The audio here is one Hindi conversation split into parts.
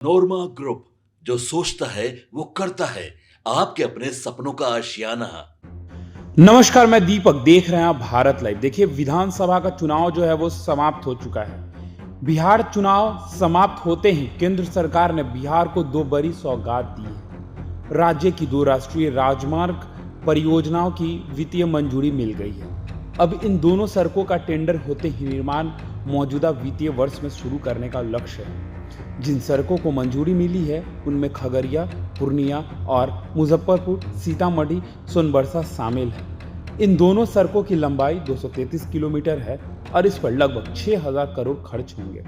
नोरमा ग्रुप, जो सोचता है वो करता है। आपके अपने सपनों का आशियाना। नमस्कार, मैं दीपक। देख रहे हैं भारत लाइव। देखिए, विधानसभा का चुनाव जो है वो समाप्त हो चुका है। बिहार चुनाव समाप्त होते ही केंद्र सरकार ने बिहार को दो बड़ी सौगात दी है। राज्य की दो राष्ट्रीय राजमार्ग परियोजनाओं की वित्तीय मंजूरी मिल गई है। अब इन दोनों सड़कों का टेंडर होते ही निर्माण मौजूदा वित्तीय वर्ष में शुरू करने का लक्ष्य है। जिन सड़कों को मंजूरी मिली है उनमें खगड़िया, पूर्णिया और मुजफ्फरपुर, सीतामढ़ी, सोनबरसा शामिल है। इन दोनों सड़कों की लंबाई 233 किलोमीटर है और इस पर लगभग 6,000 करोड़ खर्च होंगे।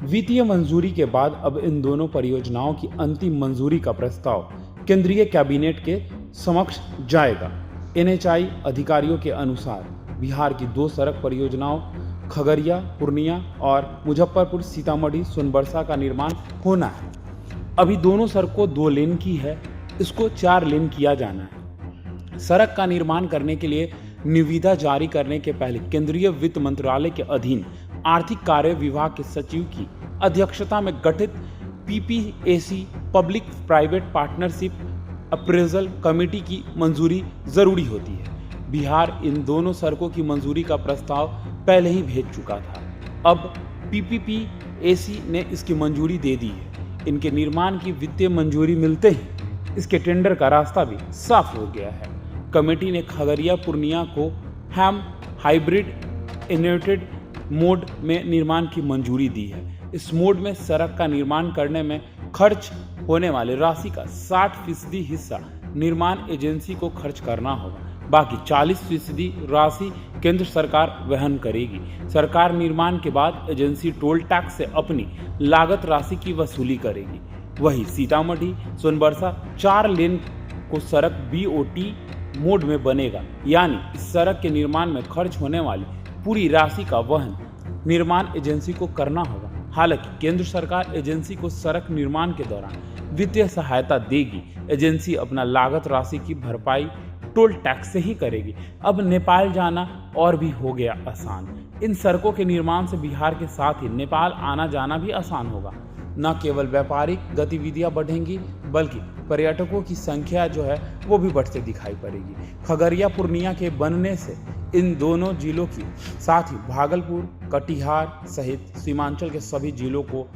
वित्तीय मंजूरी के बाद अब इन दोनों परियोजनाओं की अंतिम मंजूरी का प्रस्ताव केंद्रीय कैबिनेट के समक्ष जाएगा। एनएचएआई अधिकारियों के अनुसार बिहार की दो सड़क परियोजनाओं खगड़िया, पूर्णिया और मुजफ्फरपुर, सीतामढ़ी, सोनबरसा का निर्माण होना है। अभी दोनों सड़कों 2 लेन की है, इसको 4 लेन किया जाना है। सड़क का निर्माण करने के लिए निविदा जारी करने के पहले केंद्रीय वित्त मंत्रालय के अधीन आर्थिक कार्य विभाग के सचिव की अध्यक्षता में गठित PPAC public private partnership appraisal committee की मंजूरी जरूरी होती है। बिहार इन दोनों सड़कों की मंजूरी का प्रस्ताव पहले ही भेज चुका था। अब पीपीपीएसी ने इसकी मंजूरी दे दी है। इनके निर्माण की वित्तीय मंजूरी मिलते ही इसके टेंडर का रास्ता भी साफ हो गया है। कमेटी ने खगड़िया पूर्णिया को हैम हाइब्रिड इनोवेटेड मोड में निर्माण की मंजूरी दी है। इस मोड में सड़क का निर्माण करने में खर्च होने वाली राशि का 60% हिस्सा निर्माण एजेंसी को खर्च करना होगा। बाकी 40% राशि केंद्र सरकार वहन करेगी। सरकार निर्माण के बाद एजेंसी टोल टैक्स से अपनी लागत राशि की वसूली करेगी। वही सीतामढ़ी सोनबरसा 4 लेन को सड़क बीओटी मोड में बनेगा, यानी इस सड़क के निर्माण में खर्च होने वाली पूरी राशि का वहन निर्माण एजेंसी को करना होगा। हालांकि केंद्र सरकार एजेंसी को सड़क निर्माण के दौरान वित्तीय सहायता देगी। एजेंसी अपना लागत राशि की भरपाई टोल टैक्स से ही करेगी। अब नेपाल जाना और भी हो गया आसान। इन सड़कों के निर्माण से बिहार के साथ ही नेपाल आना जाना भी आसान होगा। न केवल व्यापारिक गतिविधियां बढ़ेंगी बल्कि पर्यटकों की संख्या जो है वो भी बढ़ते दिखाई पड़ेगी। खगड़िया पूर्णिया के बनने से इन दोनों जिलों की साथ ही भागलपुर, कटिहार सहित सीमांचल के सभी जिलों को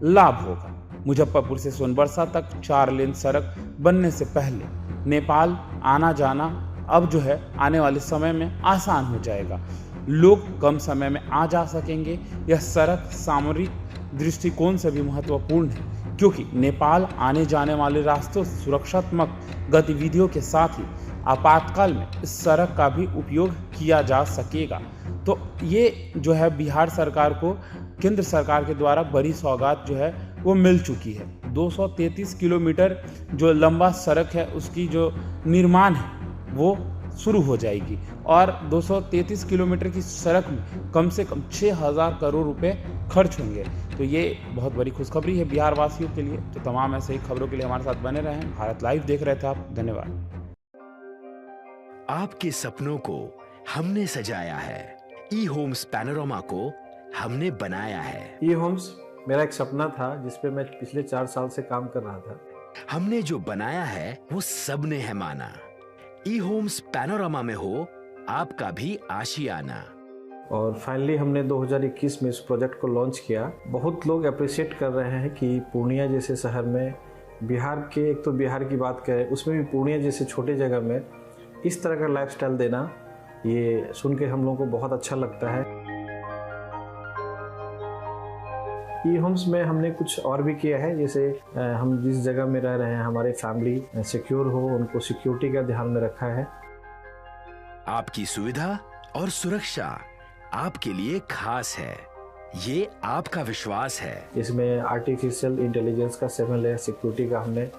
लाभ होगा। मुजफ्फरपुर से सोनबरसा तक 4 लेन सड़क बनने से पहले नेपाल आना जाना अब जो है आने वाले समय में आसान हो जाएगा। लोग कम समय में आ जा सकेंगे। यह सड़क सामरिक दृष्टिकोण से भी महत्वपूर्ण है, क्योंकि नेपाल आने जाने वाले रास्तों सुरक्षात्मक गतिविधियों के साथ ही आपातकाल में इस सड़क का भी उपयोग किया जा सकेगा। तो ये जो है बिहार सरकार को केंद्र सरकार के द्वारा बड़ी सौगात जो है वो मिल चुकी है। 233 किलोमीटर जो लंबा सड़क है उसकी जो निर्माण है वो शुरू हो जाएगी और 233 किलोमीटर की सड़क में कम से कम 6,000 करोड़ रुपए खर्च होंगे। तो ये बहुत बड़ी खुशखबरी है बिहार वासियों के लिए। तो तमाम ऐसे ही खबरों के लिए हमारे साथ बने रहें। भारत लाइव देख रहे थे आप। धन्यवाद। आपके सपनों को हमने सजाया है। ई होम्स पैनोरामा को हमने बनाया है। ई होम्स मेरा एक सपना था जिस पे मैं पिछले 4 साल से काम कर रहा था। हमने जो बनाया है वो सबने है माना। ई होम्स पैनोरामा में हो आपका भी आशियाना। और फाइनली हमने 2021 में इस प्रोजेक्ट को लॉन्च किया। बहुत लोग अप्रिशिएट कर रहे हैं कि पूर्णिया जैसे शहर में बिहार के, एक तो बिहार की बात करें उसमें भी पूर्णिया जैसे छोटे जगह में इस तरह का लाइफस्टाइल देना, ये सुन के हम लोगों को बहुत अच्छा लगता है। ई होम्स में हमने कुछ और भी किया है, जैसे हम जिस जगह में रह रहे हैं हमारे फैमिली सिक्योर हो, उनको सिक्योरिटी का ध्यान में रखा है। आपकी सुविधा और सुरक्षा आपके लिए खास है, ये आपका विश्वास है। इसमें आर्टिफिशियल इंटेलिजेंस का 7 लेयर सिक्योरिटी का हमने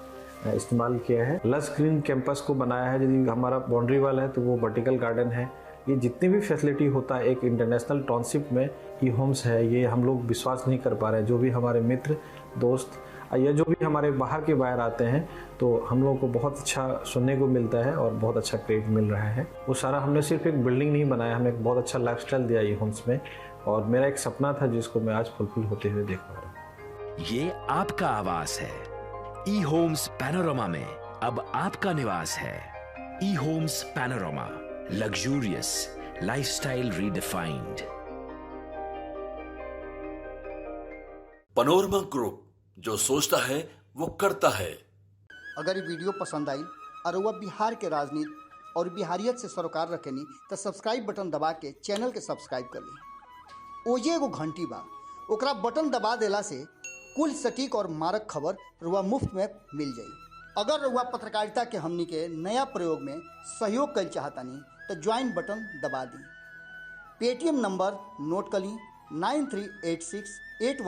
इस्तेमाल किया है। लस ग्रीन कैंपस को बनाया है। यदि हमारा बाउंड्री वाल है तो वो वर्टिकल गार्डन है। ये जितनी भी फैसिलिटी होता है एक इंटरनेशनल टाउनशिप में ई होम्स है, ये हम लोग विश्वास नहीं कर पा रहे हैं। जो भी हमारे मित्र दोस्त या जो भी हमारे बाहर के बाहर आते हैं तो हम लोगों को बहुत अच्छा सुनने को मिलता है और बहुत अच्छा क्रेडिट मिल रहा है। वो सारा हमने सिर्फ एक बिल्डिंग नहीं बनाया, हमने एक बहुत अच्छा लाइफस्टाइल दिया ई होम्स में और मेरा एक सपना था जिसको मैं आज फुलफिल होते हुए देख पा रहा हूँ। ये आपका आवास है। ई होम्स पैनोरामा में अब आपका निवास है। E homes Panorama, luxurious lifestyle redefined. Panorama group, जो सोचता है वो करता है। अगर ये वीडियो पसंद आई और वह बिहार के राजनीति और बिहारियत से सरोकार रखेनी तो सब्सक्राइब बटन दबा के चैनल के सब्सक्राइब कर ली। ओजे एगो घंटी बा, ओकरा बटन दबा देला से कुल सटीक और मारक खबर रुआ मुफ्त में मिल जाई। अगर रुआ पत्रकारिता के हमनी के नया प्रयोग में सहयोग कर चाहतानी तो ज्वाइन बटन दबा दी। पेटीएम नंबर नोट कर ली 938681